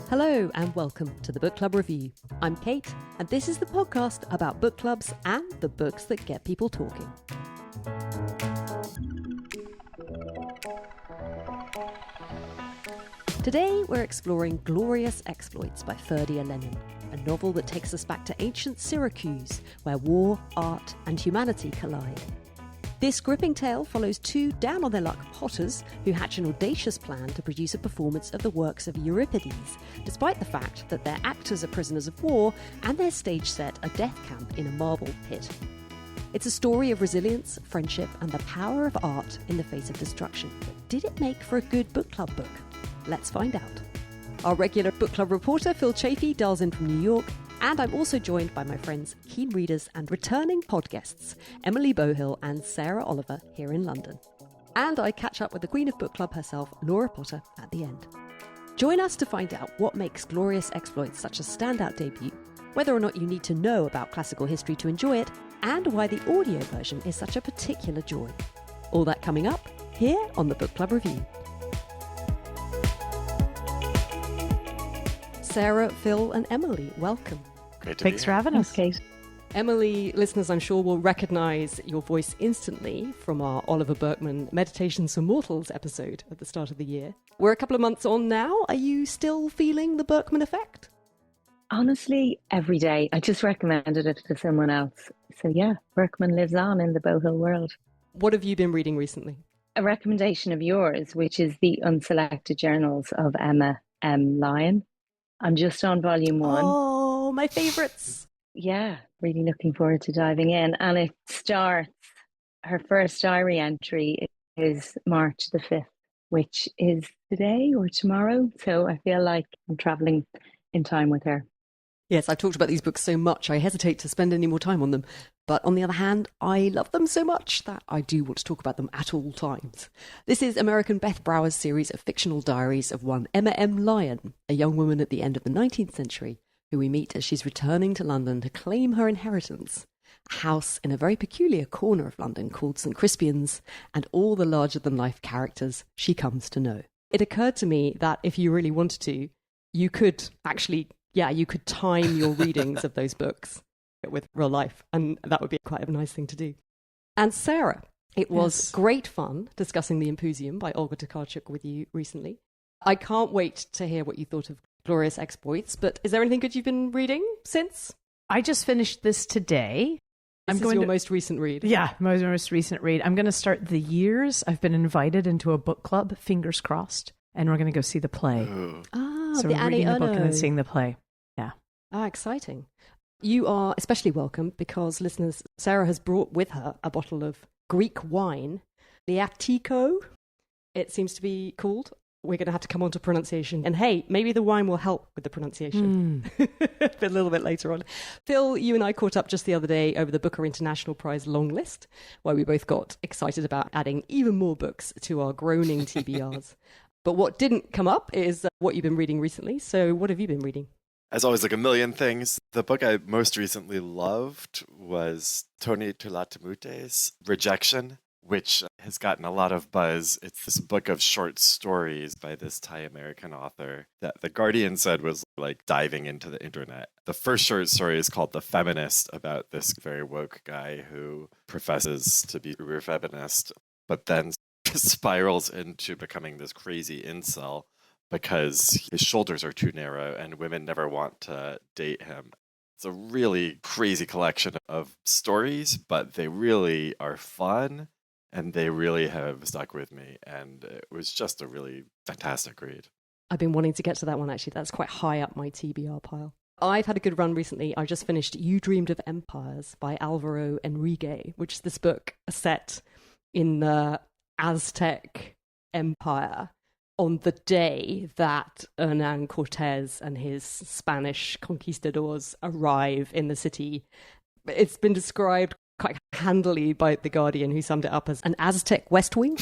Hello and welcome to the Book Club Review. I'm Kate, and this is the podcast about book clubs and the books that get people talking. Today we're exploring Glorious Exploits by Ferdia Lennon, a novel that takes us back to ancient Syracuse, where war, art and humanity collide. This gripping tale follows two down-on-their-luck potters who hatch an audacious plan to produce a performance of the works of Euripedes, despite the fact that their actors are prisoners of war and their stage set a death camp in a marble pit. It's a story of resilience, friendship and the power of art in the face of destruction. But did it make for a good book club book? Let's find out. Our regular book club reporter Phil Chaffee dials in from New York, and I'm also joined by my friends, keen readers and returning pod guests, Emily Bohill and Sarah Oliver here in London. And I catch up with the Queen of Book Club herself, Laura Potter, at the end. Join us to find out what makes Glorious Exploits such a standout debut, whether or not you need to know about classical history to enjoy it, and why the audio version is such a particular joy. All that coming up here on the Book Club Review. Sarah, Phil and Emily, welcome. Thanks for having us, Kate. Emily, listeners I'm sure will recognise your voice instantly from our Oliver Burkeman Meditations for Mortals episode at the start of the year. We're a couple of months on now. Are you still feeling the Burkeman effect? Honestly, every day. I just recommended it to someone else. So yeah, Burkeman lives on in the Bohill world. What have you been reading recently? A recommendation of yours, which is the Unselected Journals of Emma M. Lyon. I'm just on volume 1. Oh, my favourites. Yeah, really looking forward to diving in. And it starts, her first diary entry is March the 5th, which is today or tomorrow. So I feel like I'm travelling in time with her. Yes, I've talked about these books so much, I hesitate to spend any more time on them. But on the other hand, I love them so much that I do want to talk about them at all times. This is American Beth Brower's series of fictional diaries of one Emma M. Lyon, a young woman at the end of the 19th century, who we meet as she's returning to London to claim her inheritance. A house in a very peculiar corner of London called St. Crispian's, and all the larger-than-life characters she comes to know. It occurred to me that if you really wanted to, you could actually... Yeah, you could time your readings of those books with real life, and that would be quite a nice thing to do. And Sarah, it was great fun discussing The Impusium by Olga Tokarczuk with you recently. I can't wait to hear what you thought of Glorious Exploits, but is there anything good you've been reading since? I just finished this today. This is your most recent read? Yeah, my most recent read. I'm going to start The Years. I've been invited into a book club, fingers crossed, and we're going to go see the play. So we're reading the book and then seeing the play. Yeah. Ah, exciting. You are especially welcome because, listeners, Sarah has brought with her a bottle of Greek wine, Liatiko, it seems to be called. We're going to have to come on to pronunciation. And hey, maybe the wine will help with the pronunciation a little bit later on. Phil, you and I caught up just the other day over the Booker International Prize long list, where we both got excited about adding even more books to our groaning TBRs. But what didn't come up is what you've been reading recently. So what have you been reading? As always, like a million things. The book I most recently loved was Tony Tulatamute's Rejection, which has gotten a lot of buzz. It's this book of short stories by this Thai-American author that The Guardian said was like diving into the internet. The first short story is called The Feminist, about this very woke guy who professes to be a feminist, but then spirals into becoming this crazy incel because his shoulders are too narrow and women never want to date him. It's a really crazy collection of stories, but they really are fun and they really have stuck with me. And it was just a really fantastic read. I've been wanting to get to that one, actually. That's quite high up my TBR pile. I've had a good run recently. I just finished You Dreamed of Empires by Alvaro Enrique, which is this book set in the Aztec Empire on the day that Hernan Cortés and his Spanish conquistadors arrive in the city. It's been described quite handily by The Guardian, who summed it up as an Aztec West Wing.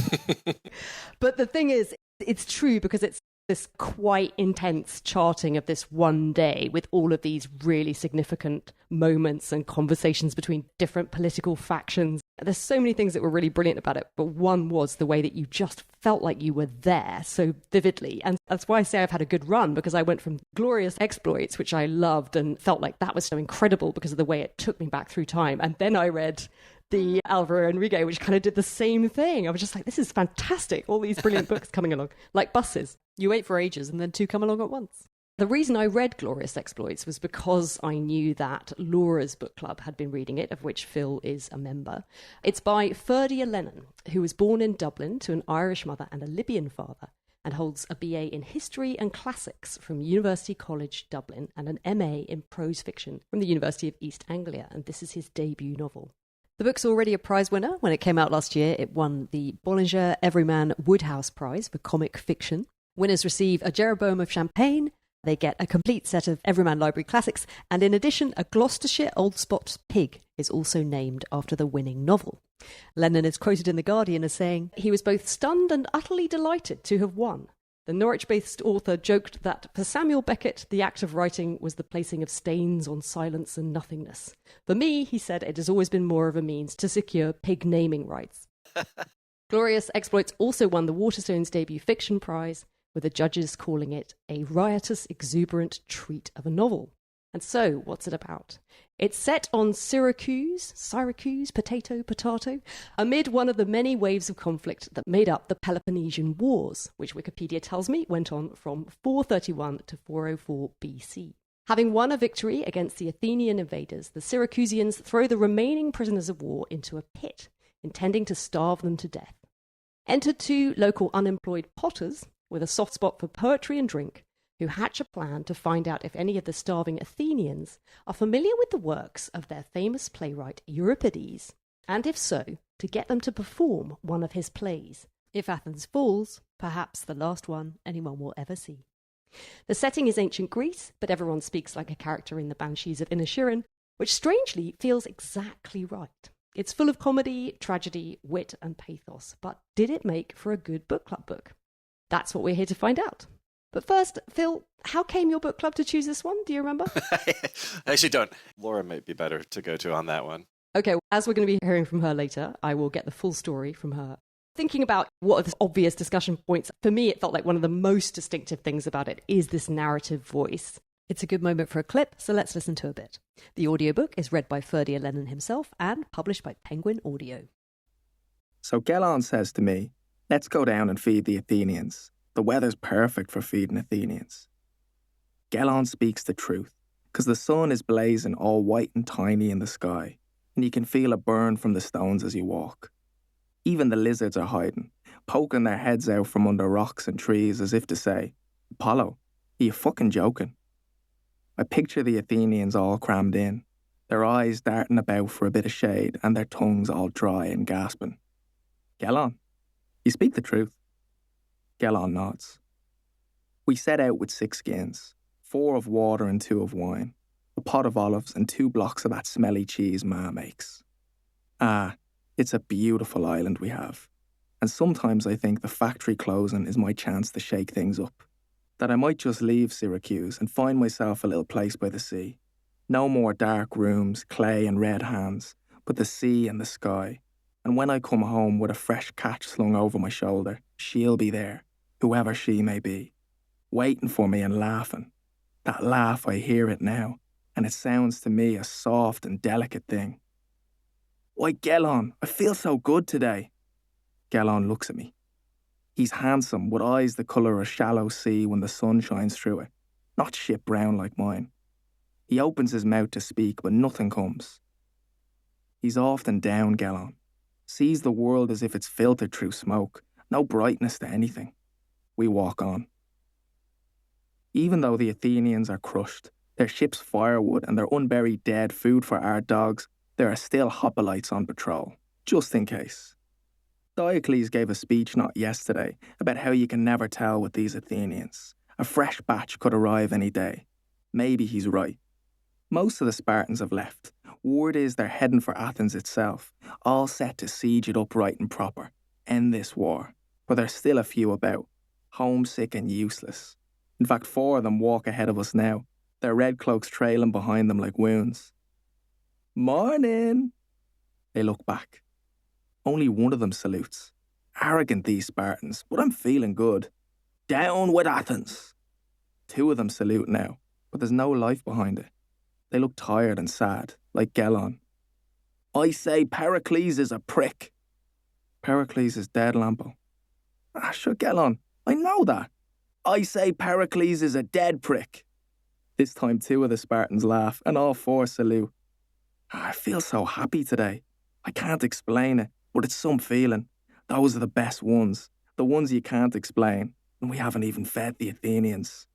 But the thing is, it's true because it's this quite intense charting of this one day with all of these really significant moments and conversations between different political factions. There's so many things that were really brilliant about it, but one was the way that you just felt like you were there so vividly. And that's why I say I've had a good run, because I went from Glorious Exploits, which I loved and felt like that was so incredible because of the way it took me back through time. And then I read the Alvaro Enrique, which kind of did the same thing. I was just like, this is fantastic. All these brilliant books coming along, like buses. You wait for ages and then two come along at once. The reason I read Glorious Exploits was because I knew that Laura's book club had been reading it, of which Phil is a member. It's by Ferdia Lennon, who was born in Dublin to an Irish mother and a Libyan father, and holds a BA in History and Classics from University College Dublin and an MA in Prose Fiction from the University of East Anglia, and this is his debut novel. The book's already a prize winner. When it came out last year, it won the Bollinger Everyman Woodhouse Prize for comic fiction. Winners receive a Jeroboam of Champagne. They get a complete set of Everyman Library classics, and in addition, a Gloucestershire Old Spot pig is also named after the winning novel. Lennon is quoted in The Guardian as saying, "He was both stunned and utterly delighted to have won. The Norwich-based author joked that for Samuel Beckett, the act of writing was the placing of stains on silence and nothingness. For me, he said, it has always been more of a means to secure pig naming rights." Glorious Exploits also won the Waterstones Debut Fiction Prize, with the judges calling it a riotous, exuberant treat of a novel. And so, what's it about? It's set on Syracuse, potato, amid one of the many waves of conflict that made up the Peloponnesian Wars, which Wikipedia tells me went on from 431 to 404 BC. Having won a victory against the Athenian invaders, the Syracusians throw the remaining prisoners of war into a pit, intending to starve them to death. Enter two local unemployed potters with a soft spot for poetry and drink, who hatch a plan to find out if any of the starving Athenians are familiar with the works of their famous playwright Euripedes, and if so, to get them to perform one of his plays. If Athens falls, perhaps the last one anyone will ever see. The setting is ancient Greece, but everyone speaks like a character in the Banshees of Inisherin, which strangely feels exactly right. It's full of comedy, tragedy, wit and pathos, but did it make for a good book club book? That's what we're here to find out. But first, Phil, how came your book club to choose this one? Do you remember? I actually don't. Laura might be better to go to on that one. Okay, as we're going to be hearing from her later, I will get the full story from her. Thinking about what are the obvious discussion points, for me it felt like one of the most distinctive things about it is this narrative voice. It's a good moment for a clip, so let's listen to a bit. The audiobook is read by Ferdia Lennon himself and published by Penguin Audio. So Gelon says to me, "Let's go down and feed the Athenians. The weather's perfect for feeding Athenians." Gelon speaks the truth, because the sun is blazing all white and tiny in the sky, and you can feel it burn from the stones as you walk. Even the lizards are hiding, poking their heads out from under rocks and trees as if to say, "Apollo, are you fucking joking?" I picture the Athenians all crammed in, their eyes darting about for a bit of shade and their tongues all dry and gasping. "Gelon, you speak the truth." Gelon nods. We set out with 6 skins, 4 of water and 2 of wine, a pot of olives and 2 blocks of that smelly cheese Ma makes. It's a beautiful island we have, and sometimes I think the factory closing is my chance to shake things up, that I might just leave Syracuse and find myself a little place by the sea. No more dark rooms, clay and red hands, but the sea and the sky. And when I come home with a fresh catch slung over my shoulder, she'll be there, whoever she may be, waiting for me and laughing. That laugh, I hear it now, and it sounds to me a soft and delicate thing. "Why, Gelon, I feel so good today." Gelon looks at me. He's handsome, with eyes the colour of shallow sea when the sun shines through it, not shit brown like mine. He opens his mouth to speak, but nothing comes. He's often down, Gelon. Sees the world as if it's filtered through smoke, no brightness to anything. We walk on. Even though the Athenians are crushed, their ship's firewood and their unburied dead food for our dogs, there are still hoplites on patrol, just in case. Diocles gave a speech not yesterday about how you can never tell with these Athenians. A fresh batch could arrive any day. Maybe he's right. Most of the Spartans have left. Word is they're heading for Athens itself, all set to siege it up right and proper, end this war. But there's still a few about, homesick and useless. In fact, 4 of them walk ahead of us now, their red cloaks trailing behind them like wounds. Morning! They look back. Only one of them salutes. Arrogant, these Spartans, but I'm feeling good. Down with Athens! 2 of them salute now, but there's no life behind it. They look tired and sad, like Gelon. I say Pericles is a prick. Pericles is dead, Lampo. Sure, Gelon, I know that. I say Pericles is a dead prick. This time 2 of the Spartans laugh, and all 4 salute. I feel so happy today. I can't explain it, but it's some feeling. Those are the best ones, the ones you can't explain, and we haven't even fed the Athenians.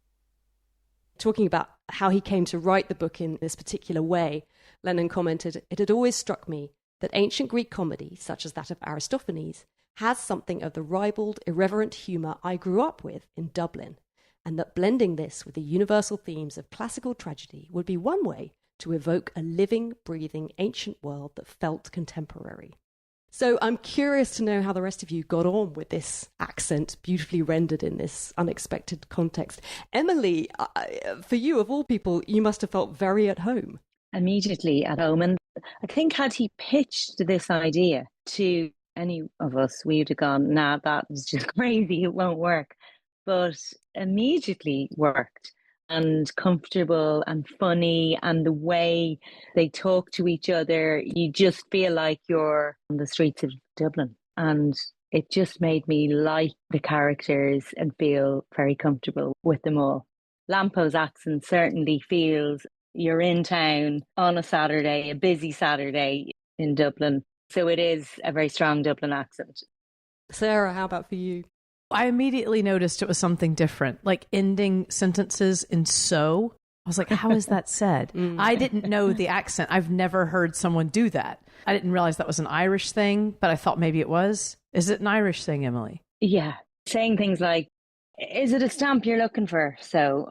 Talking about how he came to write the book in this particular way, Lennon commented, "It had always struck me that ancient Greek comedy, such as that of Aristophanes, has something of the ribald, irreverent humour I grew up with in Dublin, and that blending this with the universal themes of classical tragedy would be one way to evoke a living, breathing, ancient world that felt contemporary." So I'm curious to know how the rest of you got on with this accent, beautifully rendered in this unexpected context. Emily, for you, of all people, you must have felt very at home. Immediately at home. And I think had he pitched this idea to any of us, we would have gone, nah, that is just crazy, it won't work. But immediately worked, and comfortable and funny, and the way they talk to each other, you just feel like you're on the streets of Dublin. And it just made me like the characters and feel very comfortable with them all. Lampo's accent certainly feels you're in town on a Saturday, a busy Saturday in Dublin. So it is a very strong Dublin accent. Sarah, how about for you? I immediately noticed it was something different, like ending sentences in so. I was like, how is that said? I didn't know the accent. I've never heard someone do that. I didn't realize that was an Irish thing, but I thought maybe it was. Is it an Irish thing, Emily? Yeah. Saying things like, is it a stamp you're looking for? So,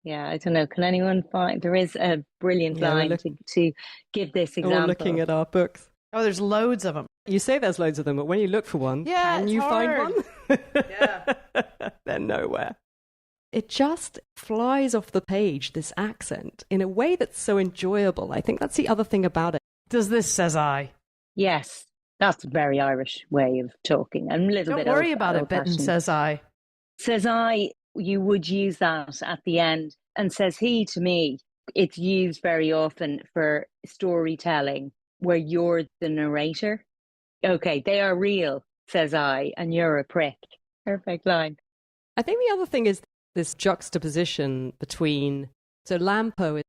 yeah, I don't know. Can anyone find? There is a brilliant line to give this example. We're looking at our books. Oh, there's loads of them. You say there's loads of them, but when you look for one, can you find one? Yeah. They're nowhere. It just flies off the page, this accent, in a way that's so enjoyable. I think that's the other thing about it. Does this, says I? Yes, that's a very Irish way of talking. And a little bit Don't worry about it, Bitten, says I. Says I, you would use that at the end. And says he to me, it's used very often for storytelling where you're the narrator. Okay, they are real, says I, and you're a prick. Perfect line. I think the other thing is this juxtaposition between... So Lampo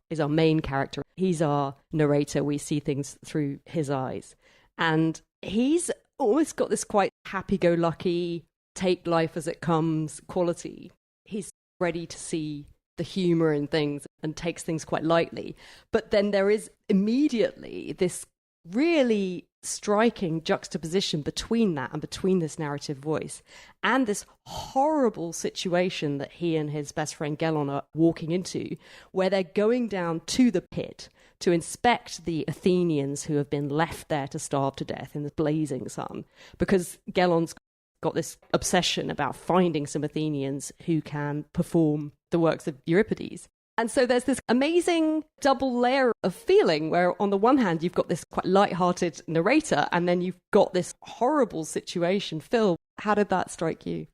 is our main character. He's our narrator. We see things through his eyes. And he's almost got this quite happy-go-lucky, take life as it comes quality. He's ready to see the humour in things and takes things quite lightly. But then there is immediately this really striking juxtaposition between that and between this narrative voice and this horrible situation that he and his best friend Gelon are walking into, where they're going down to the pit to inspect the Athenians who have been left there to starve to death in the blazing sun, because Gelon's got this obsession about finding some Athenians who can perform the works of Euripedes. And so there's this amazing double layer of feeling where on the one hand you've got this quite light-hearted narrator and then you've got this horrible situation. Phil, how did that strike you?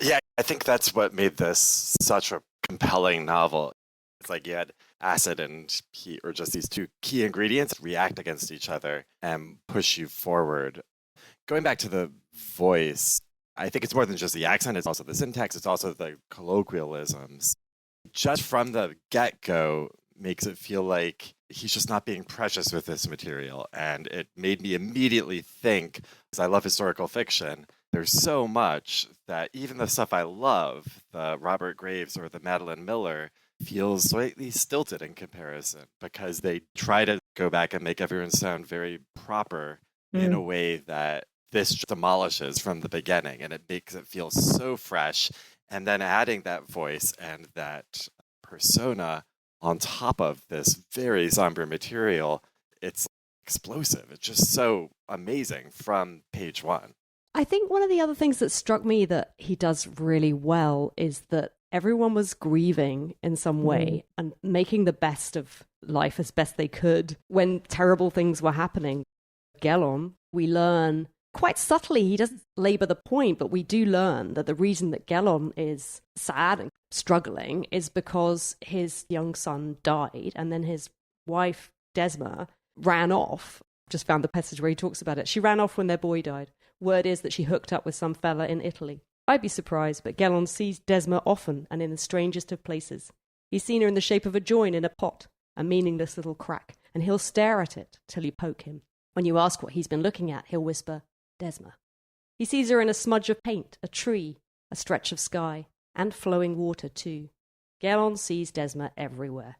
Yeah, I think that's what made this such a compelling novel. It's like you had acid and heat, or just these two key ingredients react against each other and push you forward. Going back to the voice, I think it's more than just the accent. It's also the syntax. It's also the colloquialisms. Just from the get-go makes it feel like he's just not being precious with this material. And it made me immediately think, because I love historical fiction, there's so much that even the stuff I love, the Robert Graves or the Madeline Miller, feels slightly stilted in comparison, because they try to go back and make everyone sound very proper in a way that this demolishes from the beginning, and it makes it feel so fresh. And then adding that voice and that persona on top of this very somber material, it's explosive. It's just so amazing from page one. I think one of the other things that struck me that he does really well is that everyone was grieving in some way and making the best of life as best they could when terrible things were happening. Gelon, we learn quite subtly, he doesn't labor the point, but we do learn that the reason that Gelon is sad and struggling is because his young son died, and then his wife, Desma, ran off. Just found the passage where he talks about it. She ran off when their boy died. Word is that she hooked up with some fella in Italy. I'd be surprised, but Gelon sees Desma often and in the strangest of places. He's seen her in the shape of a join in a pot, a meaningless little crack, and he'll stare at it till you poke him. When you ask what he's been looking at, he'll whisper, Desma. He sees her in a smudge of paint, a tree, a stretch of sky, and flowing water too. Gelon sees Desma everywhere.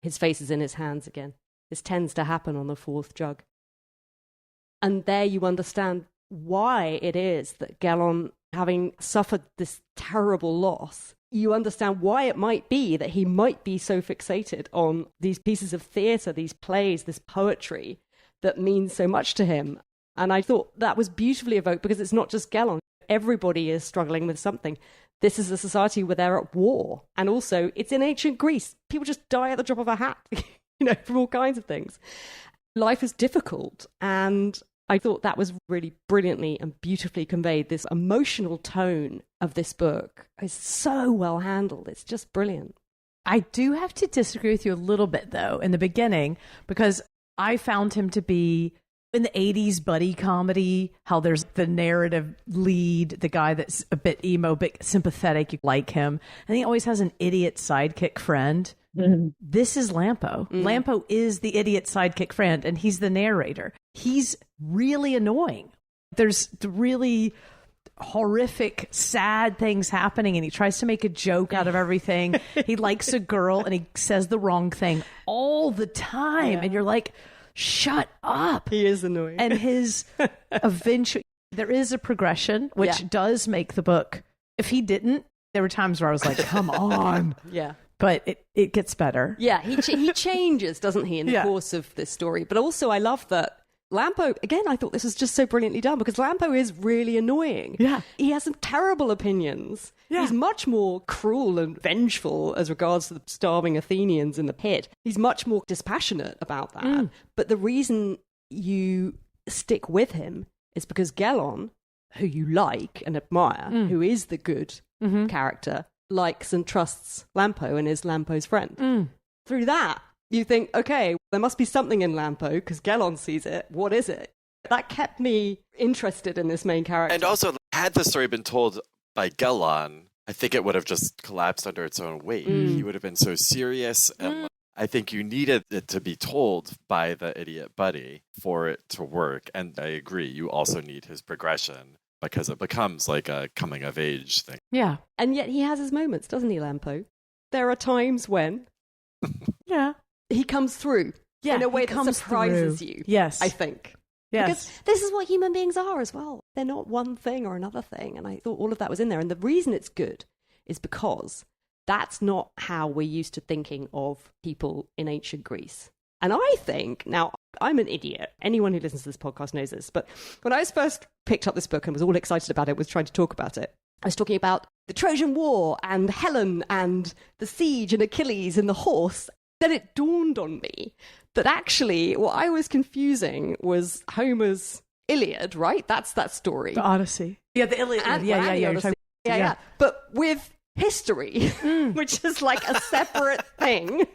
His face is in his hands again. This tends to happen on the fourth jug. And there you understand why it is that Gelon, having suffered this terrible loss, you understand why it might be that he might be so fixated on these pieces of theatre, these plays, this poetry that means so much to him. And I thought that was beautifully evoked because it's not just Gelon. Everybody is struggling with something. This is a society where they're at war. And also, it's in ancient Greece. People just die at the drop of a hat, from all kinds of things. Life is difficult. And I thought that was really brilliantly and beautifully conveyed. This emotional tone of this book is so well handled. It's just brilliant. I do have to disagree with you a little bit, though, in the beginning, because I found him to be, in the 80s buddy comedy, how there's the narrative lead, the guy that's a bit emo, but sympathetic, you like him. And he always has an idiot sidekick friend. Mm-hmm. This is Lampo. Mm. Lampo is the idiot sidekick friend, and he's the narrator. He's really annoying. There's really horrific, sad things happening, and he tries to make a joke out of everything. He likes a girl, and he says the wrong thing all the time. And you're like, shut up. He is annoying. And his eventual, there is a progression, which does make the book. If he didn't, there were times where I was like, come on. Yeah. But it gets better. Yeah, he changes, doesn't he, in the course of this story. But also I love that Lampo, again, I thought this was just so brilliantly done because Lampo is really annoying. Yeah. He has some terrible opinions. Yeah. He's much more cruel and vengeful as regards to the starving Athenians in the pit. He's much more dispassionate about that. Mm. But the reason you stick with him is because Gelon, who you like and admire, who is the good character, likes and trusts Lampo and is Lampo's friend. Mm. Through that, you think, okay, there must be something in Lampo because Gelon sees it. What is it? That kept me interested in this main character. And also, had the story been told by Gelon, I think it would have just collapsed under its own weight. He would have been so serious. And I think you needed it to be told by the idiot buddy for it to work. And I agree, you also need his progression because it becomes like a coming of age thing. Yeah. And yet he has his moments, doesn't he, Lampo? There are times when he comes through in a way that surprises you. Yes. I think. Yes. Because this is what human beings are as well. They're not one thing or another thing. And I thought all of that was in there. And the reason it's good is because that's not how we're used to thinking of people in ancient Greece. And I think, now, I'm an idiot. Anyone who listens to this podcast knows this. But when I first picked up this book and was all excited about it, was trying to talk about it, I was talking about the Trojan War and Helen and the siege and Achilles and the horse. Then it dawned on me that actually what I was confusing was Homer's Iliad, right? That's that story. The Odyssey. Yeah, the Iliad. And, Yeah. But with history, which is like a separate thing.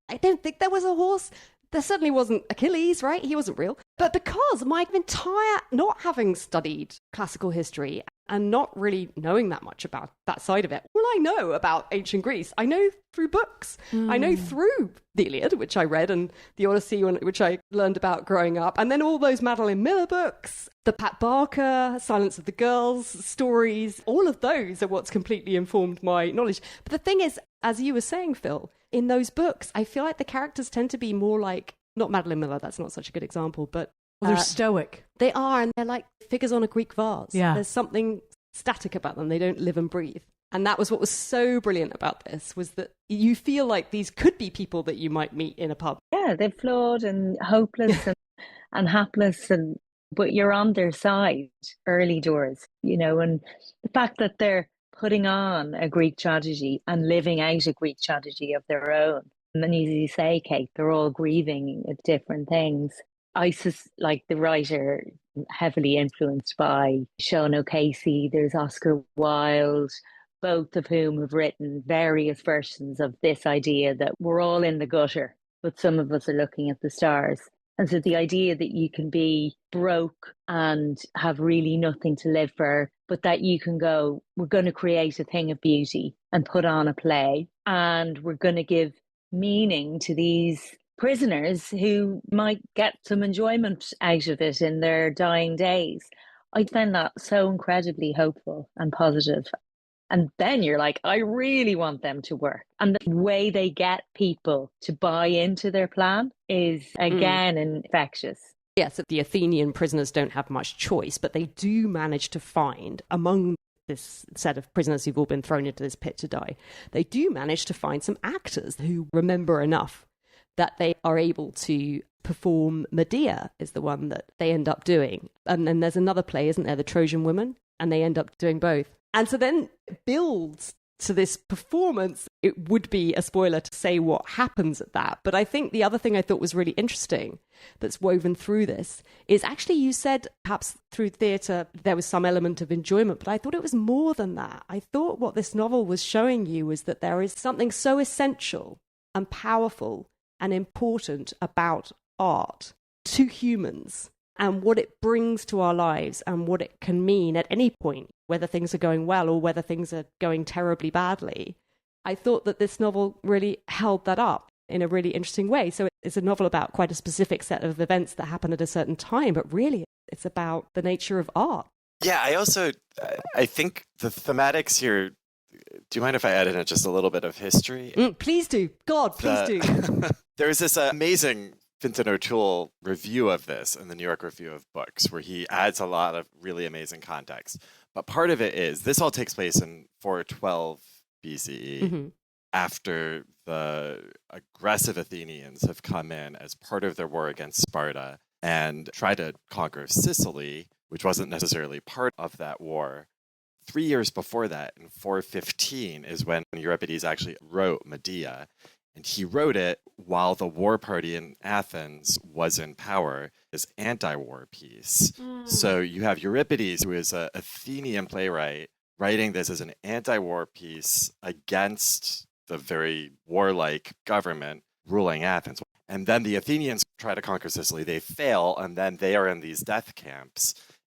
I don't think there was a horse. There certainly wasn't Achilles, right? He wasn't real. But because my entire, not having studied classical history and not really knowing that much about that side of it, all I know about ancient Greece, I know through books. I know through the Iliad, which I read, and the Odyssey, which I learned about growing up, and then all those Madeline Miller books, the Pat Barker, Silence of the Girls stories, all of those are what's completely informed my knowledge. But the thing is, as you were saying, Phil, in those books, I feel like the characters tend to be more like, not Madeline Miller, that's not such a good example, but they're stoic. They are, and they're like figures on a Greek vase. Yeah. There's something static about them. They don't live and breathe. And that was what was so brilliant about this, was that you feel like these could be people that you might meet in a pub. Yeah, they're flawed and hopeless and hapless, and but you're on their side early doors, and the fact that they're putting on a Greek tragedy and living out a Greek tragedy of their own. And as you say, Kate, they're all grieving at different things. Isis, like the writer, heavily influenced by Sean O'Casey. There's Oscar Wilde, both of whom have written various versions of this idea that we're all in the gutter, but some of us are looking at the stars. And so the idea that you can be broke and have really nothing to live for, but that you can go, we're going to create a thing of beauty and put on a play, and we're going to give meaning to these prisoners who might get some enjoyment out of it in their dying days. I find that so incredibly hopeful and positive. And then you're like, I really want them to work. And the way they get people to buy into their plan is, again, infectious. Yeah, so the Athenian prisoners don't have much choice, but they do manage to find, among this set of prisoners who've all been thrown into this pit to die, they do manage to find some actors who remember enough that they are able to perform. Medea is the one that they end up doing. And then there's another play, isn't there, The Trojan Woman? And they end up doing both. And so then it builds to this performance. It would be a spoiler to say what happens at that. But I think the other thing I thought was really interesting that's woven through this is actually, you said perhaps through theatre there was some element of enjoyment, but I thought it was more than that. I thought what this novel was showing you was that there is something so essential and powerful and important about art to humans and what it brings to our lives and what it can mean at any point, whether things are going well or whether things are going terribly badly. I thought that this novel really held that up in a really interesting way. So it's a novel about quite a specific set of events that happen at a certain time, but really it's about the nature of art. Yeah, I think the thematics here, do you mind if I add in just a little bit of history? Please do. God, please do. There's this amazing Fintan O'Toole review of this in the New York Review of Books, where he adds a lot of really amazing context. But part of it is, this all takes place in 412 BCE, after the aggressive Athenians have come in as part of their war against Sparta and tried to conquer Sicily, which wasn't necessarily part of that war. 3 years before that, in 415, is when Euripedes actually wrote Medea. And he wrote it while the war party in Athens was in power, as anti-war piece. So you have Euripedes, who is an Athenian playwright, writing this as an anti-war piece against the very warlike government ruling Athens. And then the Athenians try to conquer Sicily. They fail, and then they are in these death camps.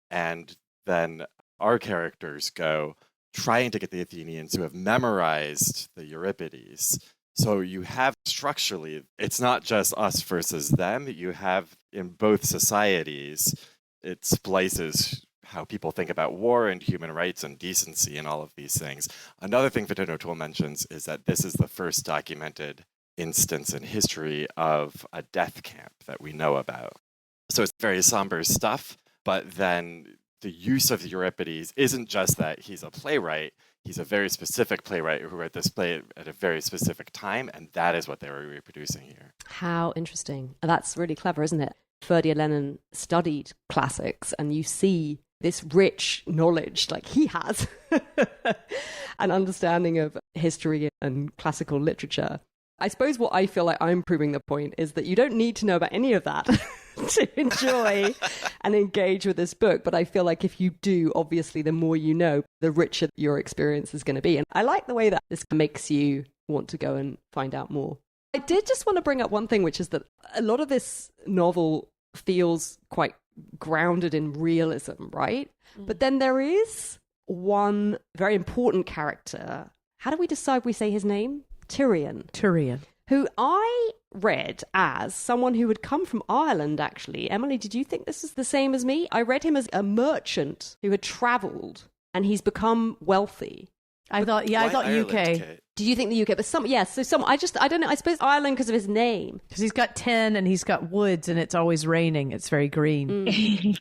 And then our characters go trying to get the Athenians who have memorized the Euripedes. So you have structurally, it's not just us versus them. You have in both societies, it splices how people think about war and human rights and decency and all of these things. Another thing Fintan O'Toole mentions is that this is the first documented instance in history of a death camp that we know about. So it's very somber stuff, but then the use of Euripides isn't just that he's a playwright. He's a very specific playwright who wrote this play at a very specific time, and that is what they were reproducing here. How interesting. That's really clever, isn't it? Ferdia Lennon studied classics, and you see this rich knowledge, like he has, an understanding of history and classical literature. I suppose what I feel like I'm proving the point is that you don't need to know about any of that to enjoy and engage with this book. But I feel like if you do, obviously, the more you know, the richer your experience is going to be. And I like the way that this makes you want to go and find out more. I did just want to bring up one thing, which is that a lot of this novel feels quite grounded in realism, right? But then there is one very important character. How do we decide we say his name? Tyrion. Who I read as someone who had come from Ireland, actually. Emily, did you think this is the same as me? I read him as a merchant who had travelled and he's become wealthy. I thought Ireland, UK. Kate? Did you think the UK? But I don't know. I suppose Ireland because of his name. Because he's got 10 and he's got woods and it's always raining. It's very green.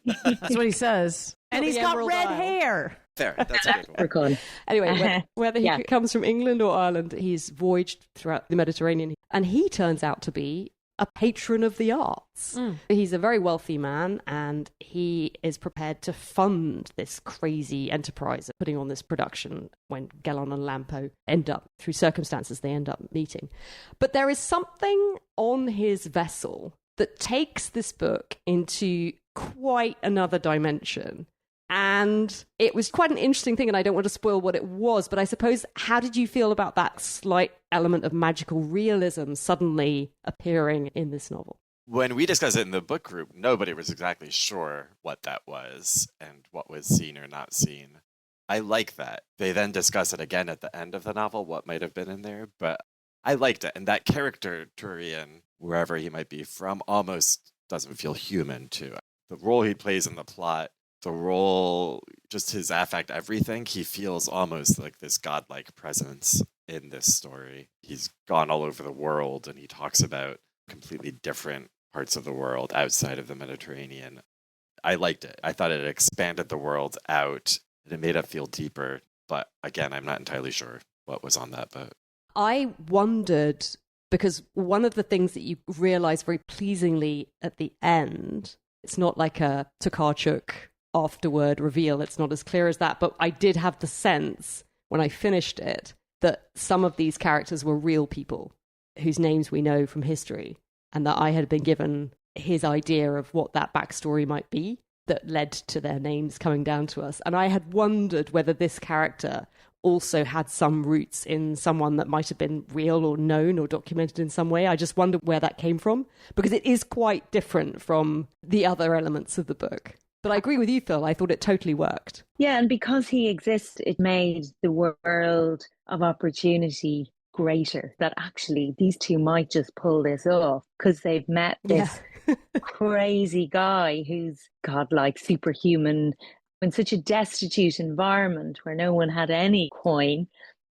That's what he says. And he's got red hair. Fair, that's a good one. Anyway, whether he comes from England or Ireland, he's voyaged throughout the Mediterranean. And he turns out to be a patron of the arts. He's a very wealthy man, and he is prepared to fund this crazy enterprise of putting on this production when Gelon and Lampo end up, through circumstances, they end up meeting. But there is something on his vessel that takes this book into quite another dimension. And it was quite an interesting thing, and I don't want to spoil what it was, but I suppose, how did you feel about that slight element of magical realism suddenly appearing in this novel? When we discussed it in the book group, nobody was exactly sure what that was and what was seen or not seen. I like that. They then discuss it again at the end of the novel, what might have been in there, but I liked it. And that character, Turian, wherever he might be from, almost doesn't feel human to it. The role he plays in the plot, the role, just his affect, everything, he feels almost like this godlike presence in this story. He's gone all over the world, and he talks about completely different parts of the world outside of the Mediterranean. I liked it. I thought it expanded the world out, and it made it feel deeper. But again, I'm not entirely sure what was on that boat. I wondered, because one of the things that you realize very pleasingly at the end, it's not like a Tokarczuk afterward reveal, it's not as clear as that, but I did have the sense when I finished it that some of these characters were real people whose names we know from history, and that I had been given his idea of what that backstory might be that led to their names coming down to us. And I had wondered whether this character also had some roots in someone that might have been real or known or documented in some way. I just wondered where that came from, because it is quite different from the other elements of the book. But I agree with you, Phil. I thought it totally worked. Yeah, and because he exists, it made the world of opportunity greater, that actually these two might just pull this off because they've met this crazy guy who's godlike, superhuman, in such a destitute environment where no one had any coin,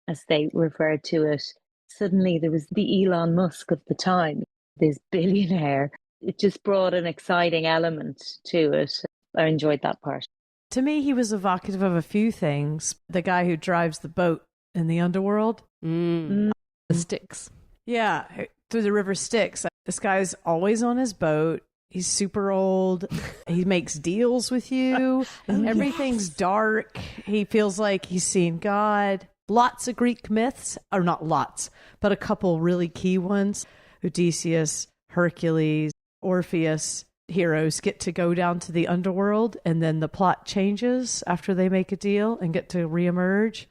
as they referred to it. Suddenly there was the Elon Musk of the time, this billionaire. It just brought an exciting element to it. I enjoyed that part. To me, he was evocative of a few things. The guy who drives the boat in the underworld. The Styx. Yeah, through the river Styx. This guy's always on his boat. He's super old. He makes deals with you. Everything's dark. He feels like he's seen God. Lots of Greek myths, or not lots, but a couple really key ones. Odysseus, Hercules, Orpheus. Heroes get to go down to the underworld, and then the plot changes after they make a deal and get to reemerge.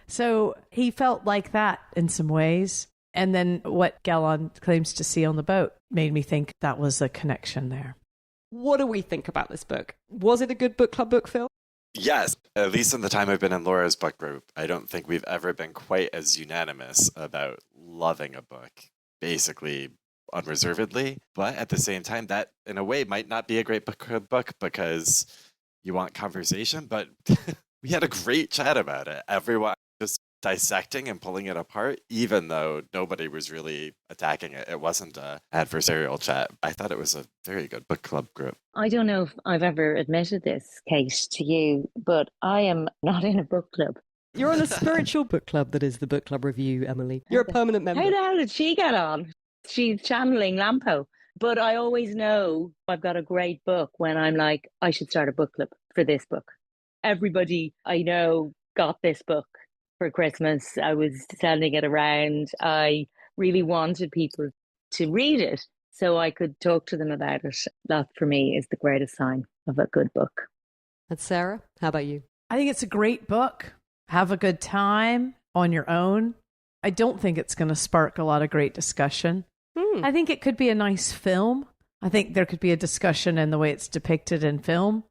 So he felt like that in some ways. And then what Gelon claims to see on the boat made me think that was a connection there. What do we think about this book? Was it a good book club book, Phil? Yes, at least in the time I've been in Laura's book group, I don't think we've ever been quite as unanimous about loving a book, basically unreservedly. But at the same time, that in a way might not be a great book club book because you want conversation, but we had a great chat about it. Everyone just dissecting and pulling it apart, even though nobody was really attacking it. It wasn't an adversarial chat. I thought it was a very good book club group. I don't know if I've ever admitted this, Kate, to you, but I am not in a book club. You're on a spiritual book club that is the book club review, Emily. You're a permanent member. How the hell did she get on? She's channeling Lampo. But I always know I've got a great book when I'm like, I should start a book club for this book. Everybody I know got this book for Christmas. I was sending it around. I really wanted people to read it so I could talk to them about it. That for me is the greatest sign of a good book. And Sarah, how about you? I think it's a great book. Have a good time on your own. I don't think it's going to spark a lot of great discussion. I think it could be a nice film. I think there could be a discussion in the way it's depicted in film.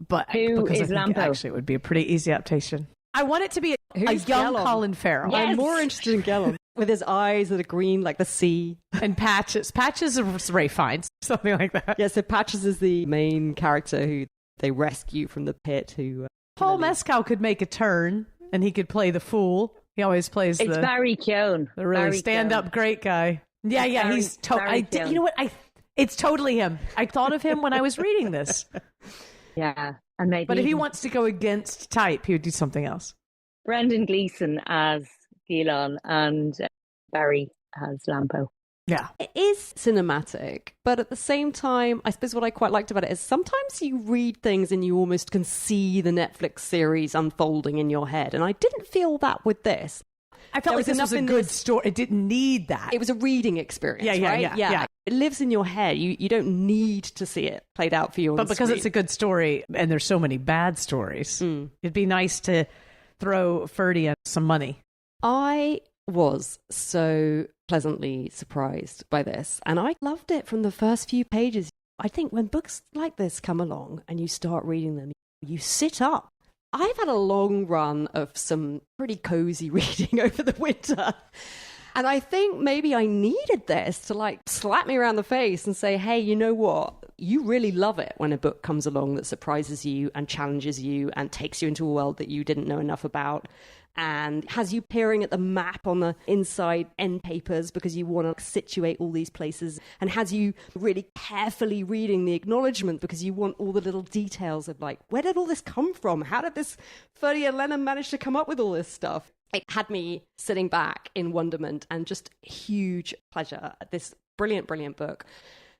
But Who is Lampo? Actually, it would be a pretty easy adaptation. I want it to be a young Gelon? Colin Farrell. Yes. I'm more interested in Gelon with his eyes that are green like the sea. And Patches. Patches is Ray Fiennes, something like that. Yeah, so Patches is the main character who they rescue from the pit. Who Paul Mescal could make a turn, and he could play the fool. He always plays It's Barry Keoghan. the really Barry stand-up Keoghan. great guy. Yeah, Barry- he's Barry Keoghan. you know what? It's totally him. I thought of him when I was reading this. Yeah, and maybe But if he even wants to go against type, he would do something else. Brendan Gleeson as Gelon and Barry as Lampo. Yeah. It is cinematic, but at the same time, I suppose what I quite liked about it is sometimes you read things and you almost can see the Netflix series unfolding in your head. And I didn't feel that with this. I felt like this was a good story. It didn't need that. It was a reading experience, right? Yeah. It lives in your head. You don't need to see it played out for you on But because screen. it's a good story, and there's so many bad stories, it'd be nice to throw Ferdia some money. I was so pleasantly surprised by this, and I loved it from the first few pages. I think when books like this come along and you start reading them, you sit up. I've had a long run of some pretty cozy reading over the winter. And I think maybe I needed this to like slap me around the face and say, hey, you know what? You really love it when a book comes along that surprises you and challenges you and takes you into a world that you didn't know enough about and has you peering at the map on the inside end papers because you want to situate all these places and has you really carefully reading the acknowledgement because you want all the little details of like, where did all this come from? How did this Ferdia Lennon manage to come up with all this stuff? It had me sitting back in wonderment and just huge pleasure at this brilliant, brilliant book.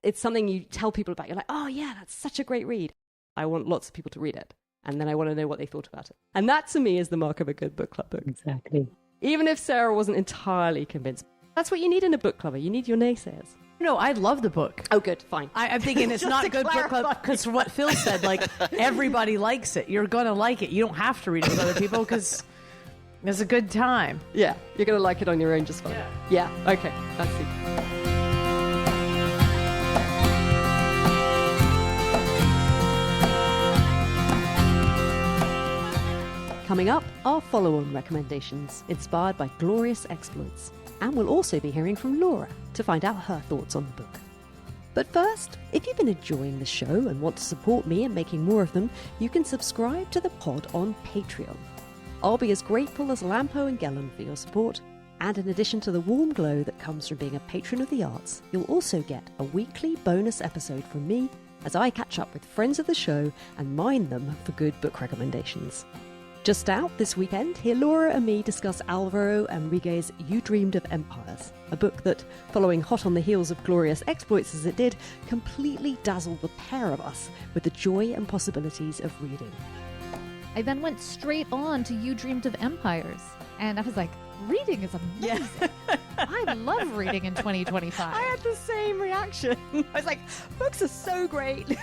It's something you tell people about. You're like, oh yeah, that's such a great read. I want lots of people to read it. And then I want to know what they thought about it. And that to me is the mark of a good book club book. Exactly. Even if Sarah wasn't entirely convinced. That's what you need in a book club. You need your naysayers. No, I love the book. Oh, good. Fine. I'm thinking it's Just not to a good book club because what Phil said, like, everybody likes it. You're going to like it. You don't have to read it with other people because it's a good time. Yeah. You're going to like it on your own just fine. Yeah. Okay. That's it. Coming up, our follow-on recommendations, inspired by glorious exploits. And we'll also be hearing from Laura to find out her thoughts on the book. But first, if you've been enjoying the show and want to support me in making more of them, you can subscribe to the pod on Patreon. I'll be as grateful as Lampo and Gellon for your support. And in addition to the warm glow that comes from being a patron of the arts, you'll also get a weekly bonus episode from me as I catch up with friends of the show and mine them for good book recommendations. Just out this weekend, hear Laura and me discuss Alvaro Enrique's You Dreamed of Empires, a book that, following hot on the heels of glorious exploits as it did, completely dazzled the pair of us with the joy and possibilities of reading. I then went straight on to You Dreamed of Empires, and I was like, reading is amazing. I love reading in 2025. I had the same reaction. I was like, books are so great.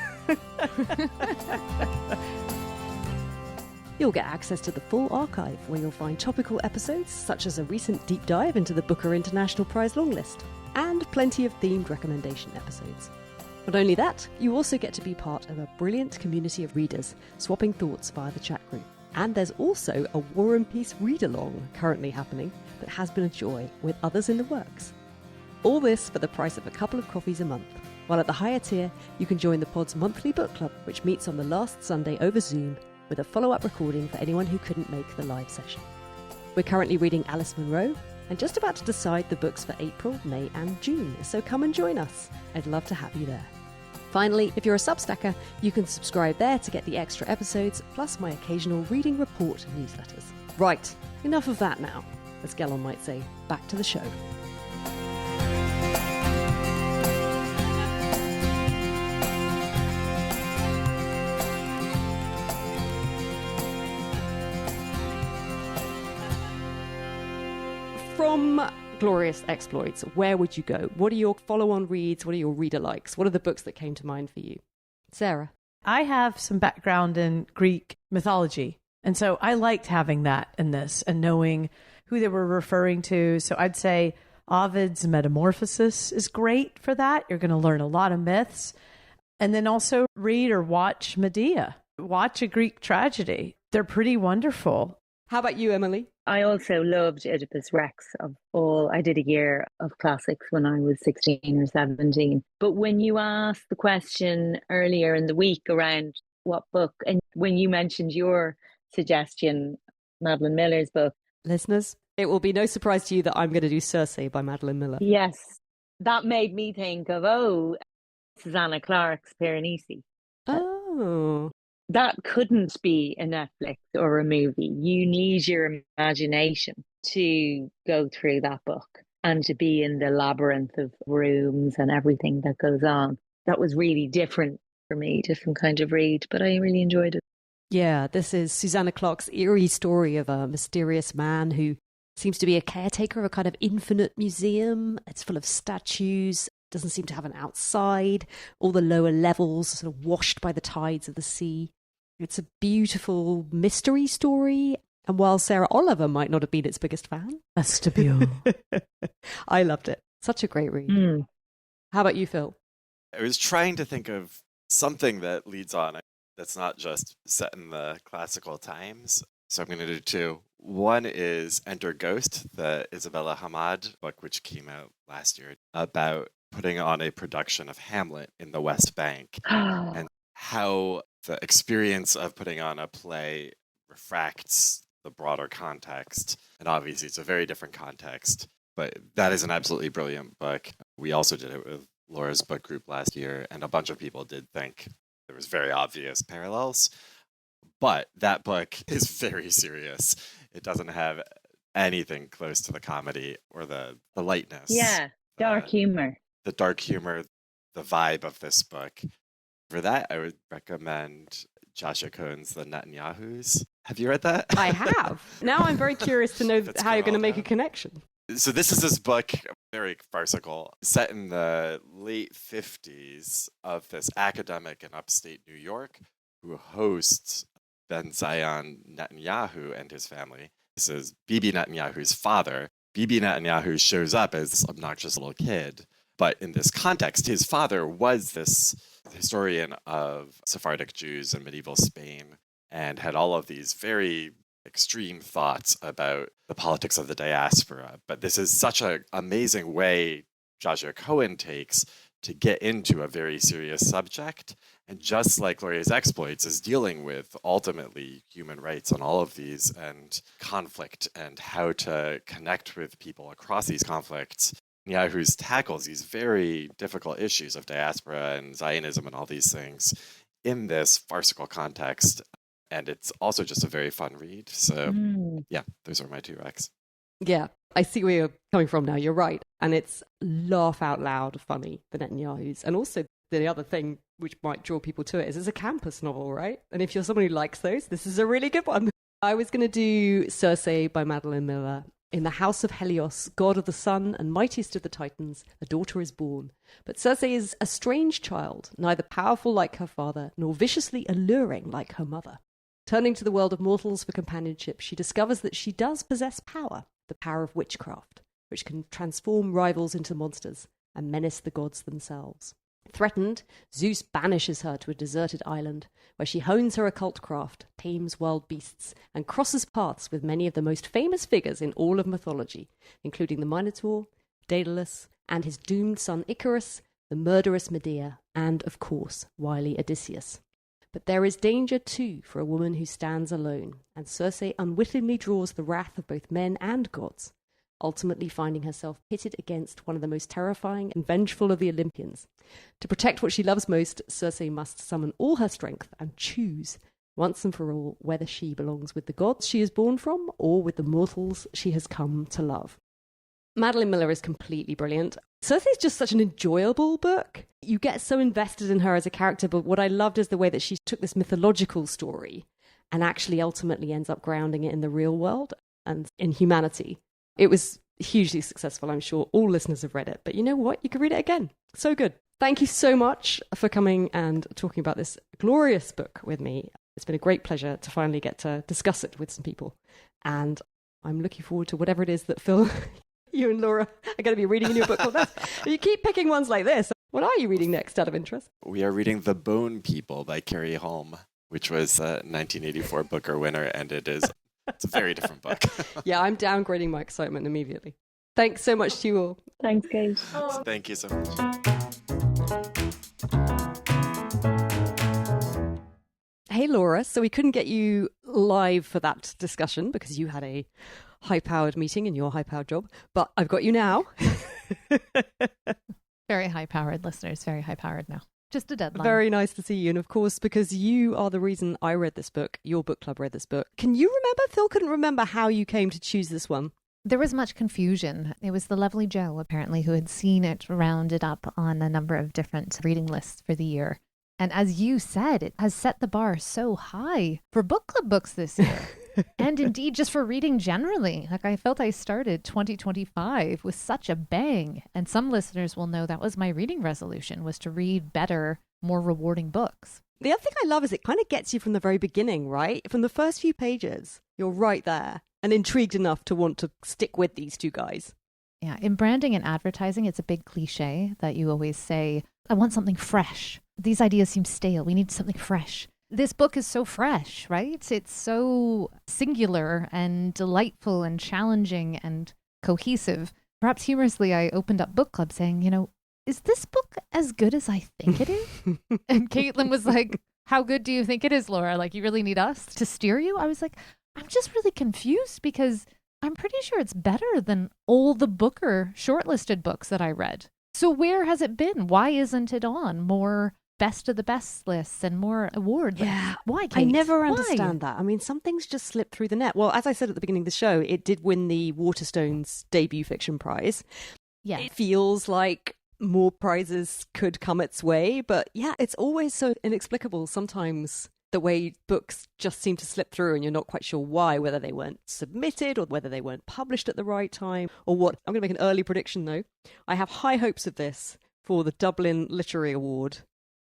You'll get access to the full archive where you'll find topical episodes such as a recent deep dive into the Booker International Prize longlist and plenty of themed recommendation episodes. Not only that, you also get to be part of a brilliant community of readers swapping thoughts via the chat group. And there's also a War and Peace read-along currently happening that has been a joy with others in the works. All this for the price of a couple of coffees a month. While at the higher tier, you can join the pod's monthly book club, which meets on the last Sunday over Zoom with a follow-up recording for anyone who couldn't make the live session. We're currently reading Alice Munro and just about to decide the books for April, May and June, so come and join us. I'd love to have you there. Finally, if you're a Substacker, you can subscribe there to get the extra episodes, plus my occasional reading report newsletters. Right, enough of that now. As Gellon might say, back to the show. From glorious exploits, where would you go? What are your follow-on reads? What are your reader likes? What are the books that came to mind for you? Sarah? I have some background in Greek mythology. And so I liked having that in this and knowing who they were referring to. So I'd say Ovid's Metamorphosis is great for that. You're going to learn a lot of myths. And then also read or watch Medea. Watch a Greek tragedy. They're pretty wonderful. How about you, Emily? I also loved Oedipus Rex of all. I did a year of classics when I was 16 or 17. But when you asked the question earlier in the week around what book, and when you mentioned your suggestion, Madeline Miller's book. Listeners, it will be no surprise to you that I'm going to do Circe by Madeline Miller. Yes, that made me think of, Susanna Clarke's Piranesi. Oh. That couldn't be a Netflix or a movie. You need your imagination to go through that book. and to be in the labyrinth of rooms and everything that goes on. That was really different for me, different kind of read, but I really enjoyed it. Yeah, this is Susanna Clarke's eerie story of a mysterious man who seems to be a caretaker of a kind of infinite museum. It's full of statues, doesn't seem to have an outside. All the lower levels are sort of washed by the tides of the sea. It's a beautiful mystery story. And while Sarah Oliver might not have been its biggest fan, Vestibule. I loved it. Such a great read. How about you, Phil? I was trying to think of something that leads on that's not just set in the classical times. So I'm going to do two. One is Enter Ghost, the Isabella Hamad book, which came out last year, about putting on a production of Hamlet in the West Bank and how the experience of putting on a play refracts the broader context. And obviously it's a very different context, but that is an absolutely brilliant book. We also did it with Laura's book group last year, and a bunch of people did think there was very obvious parallels. But that book is very serious. It doesn't have anything close to the comedy or the lightness. Yeah, dark humor. The dark humor, the vibe of this book. For that, I would recommend Joshua Cohen's The Netanyahus. Have you read that? I have. Now I'm very curious to know how you're going to make a connection. So this is this book, very farcical, set in the late 50s of this academic in upstate New York who hosts Ben Zion Netanyahu and his family. This is Bibi Netanyahu's father. Bibi Netanyahu shows up as this obnoxious little kid. But in this context, his father was this historian of Sephardic Jews in medieval Spain and had all of these very extreme thoughts about the politics of the diaspora. But this is such an amazing way Joshua Cohen takes to get into a very serious subject. And just like Glorious Exploits is dealing with ultimately human rights and all of these and conflict and how to connect with people across these conflicts, Netanyahu tackles these very difficult issues of diaspora and Zionism and all these things in this farcical context. And it's also just a very fun read. So yeah, those are my two recs. Yeah, I see where you're coming from now. You're right. And it's laugh out loud funny, the Netanyahus. And also the other thing which might draw people to it is it's a campus novel, right? And if you're someone who likes those, this is a really good one. I was going to do Circe by Madeline Miller. In the house of Helios, god of the sun and mightiest of the Titans, a daughter is born. But Circe is a strange child, neither powerful like her father, nor viciously alluring like her mother. Turning to the world of mortals for companionship, she discovers that she does possess power, the power of witchcraft, which can transform rivals into monsters and menace the gods themselves. Threatened, Zeus banishes her to a deserted island, where she hones her occult craft, tames wild beasts, and crosses paths with many of the most famous figures in all of mythology, including the Minotaur, Daedalus, and his doomed son Icarus, the murderous Medea, and, of course, wily Odysseus. But there is danger, too, for a woman who stands alone, and Circe unwittingly draws the wrath of both men and gods, ultimately finding herself pitted against one of the most terrifying and vengeful of the Olympians. To protect what she loves most, Circe must summon all her strength and choose, once and for all, whether she belongs with the gods she is born from or with the mortals she has come to love. Madeline Miller is completely brilliant. Circe is just such an enjoyable book. You get so invested in her as a character, but what I loved is the way that she took this mythological story and actually ultimately ends up grounding it in the real world and in humanity. It was hugely successful. I'm sure all listeners have read it, but you know what? You can read it again. So good. Thank you so much for coming and talking about this glorious book with me. It's been a great pleasure to finally get to discuss it with some people. And I'm looking forward to whatever it is that Phil, you and Laura are going to be reading in your book club. You keep picking ones like this. What are you reading next out of interest? We are reading The Bone People by Carrie Holm, which was a 1984 Booker winner, and it's a very different book. Yeah, I'm downgrading my excitement immediately. Thanks so much to you all. Thanks, Kate. Thank you so much. Hey, Laura. So we couldn't get you live for that discussion because you had a high-powered meeting in your high-powered job, but I've got you now. Very high-powered, listeners. Very high-powered now. Just a deadline. Very nice to see you. And of course, because you are the reason I read this book, your book club read this book. Can you remember? Phil couldn't remember how you came to choose this one. There was much confusion. It was the lovely Joe, apparently, who had seen it rounded up on a number of different reading lists for the year. And as you said, it has set the bar so high for book club books this year. And indeed, just for reading generally. Like, I felt I started 2025 with such a bang. And some listeners will know that was my reading resolution, was to read better, more rewarding books. The other thing I love is it kind of gets you from the very beginning, right? From the first few pages, you're right there and intrigued enough to want to stick with these two guys. Yeah, in branding and advertising, it's a big cliche that you always say, I want something fresh. These ideas seem stale. We need something fresh. This book is so fresh, right? It's so singular and delightful and challenging and cohesive. Perhaps humorously, I opened up book club saying, is this book as good as I think it is? And Caitlin was like, how good do you think it is, Laura? Like, you really need us to steer you? I was like, I'm just really confused because I'm pretty sure it's better than all the Booker shortlisted books that I read. So where has it been? Why isn't it on more best of the best lists and more award lists? Yeah. Why, Kate? I never Why? understand that. I mean, some things just slip through the net. Well, as I said at the beginning of the show, it did win the Waterstones debut fiction prize. Yeah. It feels like more prizes could come its way, but yeah, it's always so inexplicable sometimes, the way books just seem to slip through and you're not quite sure why, whether they weren't submitted or whether they weren't published at the right time or what. I'm going to make an early prediction though. I have high hopes of this for the Dublin Literary Award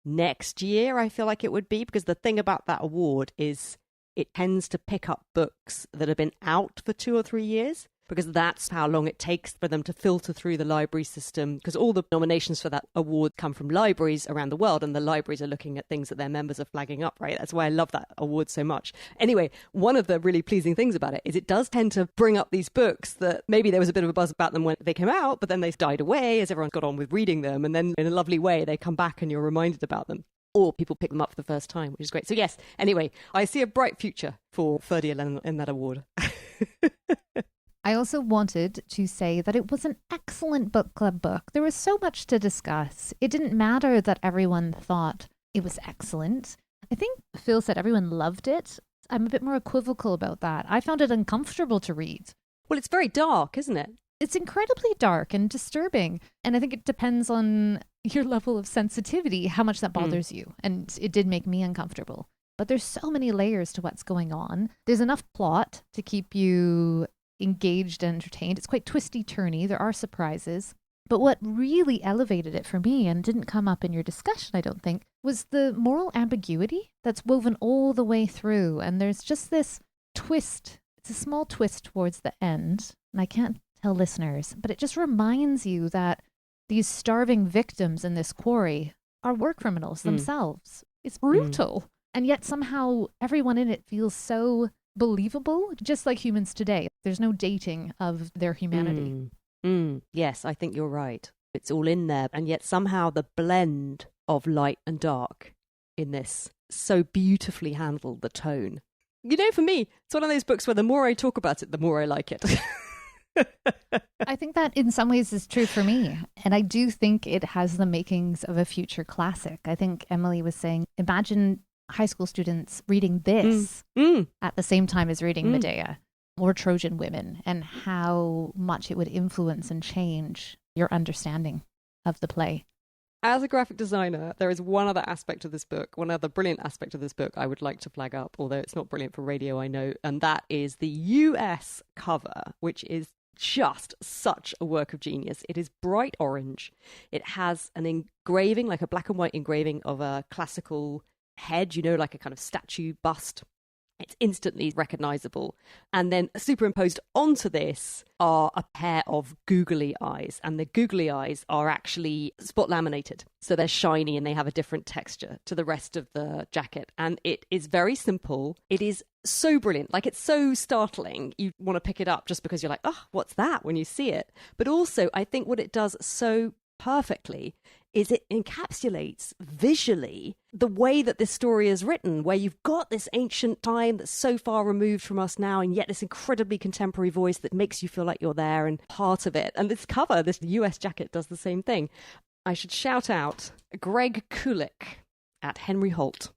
next year. I feel like it would be, because the thing about that award is it tends to pick up books that have been out for 2 or 3 years, because that's how long it takes for them to filter through the library system, because all the nominations for that award come from libraries around the world, and the libraries are looking at things that their members are flagging up, right? That's why I love that award so much. Anyway, one of the really pleasing things about it is it does tend to bring up these books that maybe there was a bit of a buzz about them when they came out, but then they died away as everyone got on with reading them, and then in a lovely way they come back and you're reminded about them. Or people pick them up for the first time, which is great. So yes, anyway, I see a bright future for Ferdia Lennon in that award. I also wanted to say that it was an excellent book club book. There was so much to discuss. It didn't matter that everyone thought it was excellent. I think Phil said everyone loved it. I'm a bit more equivocal about that. I found it uncomfortable to read. Well, it's very dark, isn't it? It's incredibly dark and disturbing. And I think it depends on your level of sensitivity, how much that bothers you. And it did make me uncomfortable. But there's so many layers to what's going on. There's enough plot to keep you engaged and entertained. It's quite twisty-turny. There are surprises. But what really elevated it for me, and didn't come up in your discussion, I don't think, was the moral ambiguity that's woven all the way through. And there's just this twist. It's a small twist towards the end. And I can't tell listeners, but it just reminds you that these starving victims in this quarry are war criminals themselves. It's brutal. And yet somehow everyone in it feels so believable, just like humans today. There's no dating of their humanity. Yes, I think you're right. It's all in there. And yet somehow the blend of light and dark in this so beautifully handled the tone. For me, it's one of those books where the more I talk about it, the more I like it. I think that in some ways is true for me. And I do think it has the makings of a future classic. I think Emily was saying, imagine high school students reading this at the same time as reading Medea or Trojan Women, and how much it would influence and change your understanding of the play. As a graphic designer, there is one other aspect of this book, one other brilliant aspect of this book I would like to flag up, although it's not brilliant for radio, I know, and that is the US cover, which is just such a work of genius. It is bright orange. It has an engraving, like a black and white engraving of a classical head, like a kind of statue bust. It's instantly recognizable. And then superimposed onto this are a pair of googly eyes. And the googly eyes are actually spot laminated. So they're shiny and they have a different texture to the rest of the jacket. And it is very simple. It is so brilliant. Like, it's so startling. You want to pick it up just because you're like, oh, what's that, when you see it. But also, I think what it does so perfectly is it encapsulates visually the way that this story is written, where you've got this ancient time that's so far removed from us now, and yet this incredibly contemporary voice that makes you feel like you're there and part of it. And this cover, this US jacket, does the same thing. I should shout out Greg Kulik at Henry Holt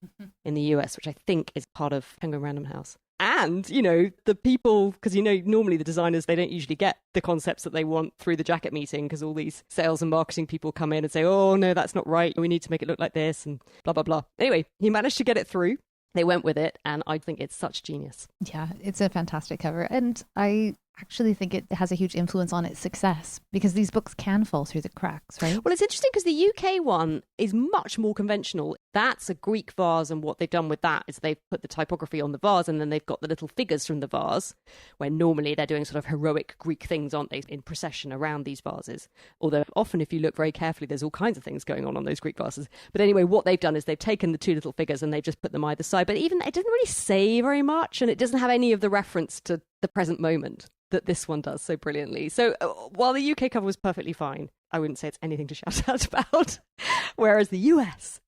in the US, which I think is part of Penguin Random House. And, you know, the people, because, you know, normally the designers, they don't usually get the concepts that they want through the jacket meeting because all these sales and marketing people come in and say, oh, no, that's not right. We need to make it look like this and blah, blah, blah. Anyway, he managed to get it through. They went with it. And I think it's such genius. Yeah, it's a fantastic cover. And I actually think it has a huge influence on its success because these books can fall through the cracks, right? Well, it's interesting because the UK one is much more conventional. That's a Greek vase, and what they've done with that is they've put the typography on the vase and then they've got the little figures from the vase, where normally they're doing sort of heroic Greek things, aren't they, in procession around these vases. Although often, if you look very carefully, there's all kinds of things going on those Greek vases. But anyway, what they've done is they've taken the two little figures and they've just put them either side. But even it doesn't really say very much, and it doesn't have any of the reference to the present moment that this one does so brilliantly. So while the UK cover was perfectly fine, I wouldn't say it's anything to shout out about. Whereas the US,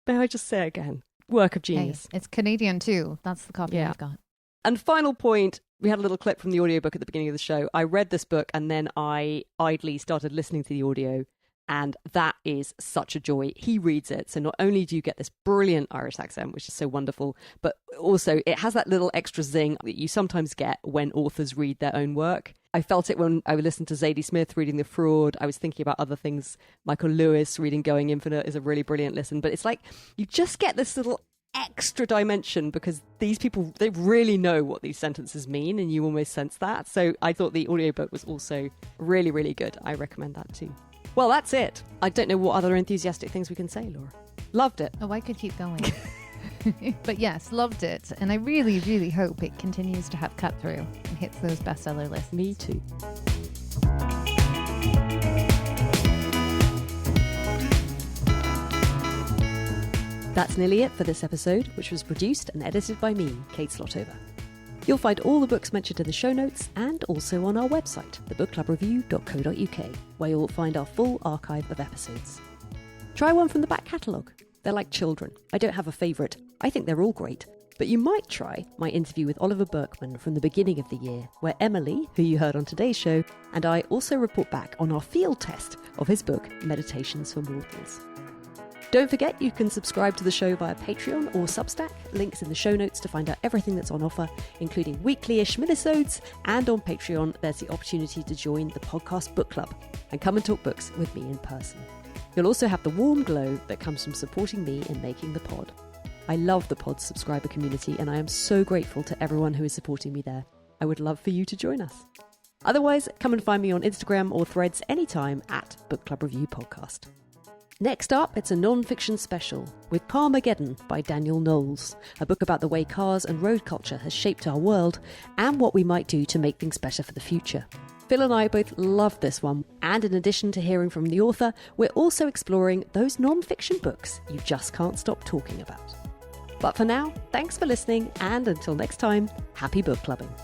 may I just say again, work of genius. Hey, it's Canadian too. That's the copy I've got. And final point, we had a little clip from the audiobook at the beginning of the show. I read this book and then I idly started listening to the audio. And that is such a joy. He reads it. So not only do you get this brilliant Irish accent, which is so wonderful, but also it has that little extra zing that you sometimes get when authors read their own work. I felt it when I listened to Zadie Smith reading The Fraud. I was thinking about other things. Michael Lewis reading Going Infinite is a really brilliant listen. But it's like you just get this little extra dimension because these people, they really know what these sentences mean and you almost sense that. So I thought the audiobook was also really, really good. I recommend that too. Well, that's it. I don't know what other enthusiastic things we can say, Laura. Loved it. Oh, I could keep going. But yes, loved it. And I really, really hope it continues to have cut through and hits those bestseller lists. Me too. That's nearly it for this episode, which was produced and edited by me, Kate Slotover. You'll find all the books mentioned in the show notes and also on our website, thebookclubreview.co.uk, where you'll find our full archive of episodes. Try one from the back catalogue. They're like children. I don't have a favourite. I think they're all great. But you might try my interview with Oliver Berkman from the beginning of the year, where Emily, who you heard on today's show, and I also report back on our field test of his book, Meditations for Mortals. Don't forget you can subscribe to the show via Patreon or Substack, links in the show notes to find out everything that's on offer, including weekly-ish minisodes, and on Patreon there's the opportunity to join the podcast book club and come and talk books with me in person. You'll also have the warm glow that comes from supporting me in making the pod. I love the pod's subscriber community and I am so grateful to everyone who is supporting me there. I would love for you to join us. Otherwise, come and find me on Instagram or Threads anytime at Book Club Review Podcast. Next up, it's a non-fiction special with Carmageddon by Daniel Knowles, a book about the way cars and road culture has shaped our world and what we might do to make things better for the future. Phil and I both loved this one, and in addition to hearing from the author, we're also exploring those non-fiction books you just can't stop talking about. But for now, thanks for listening, and until next time, happy book clubbing.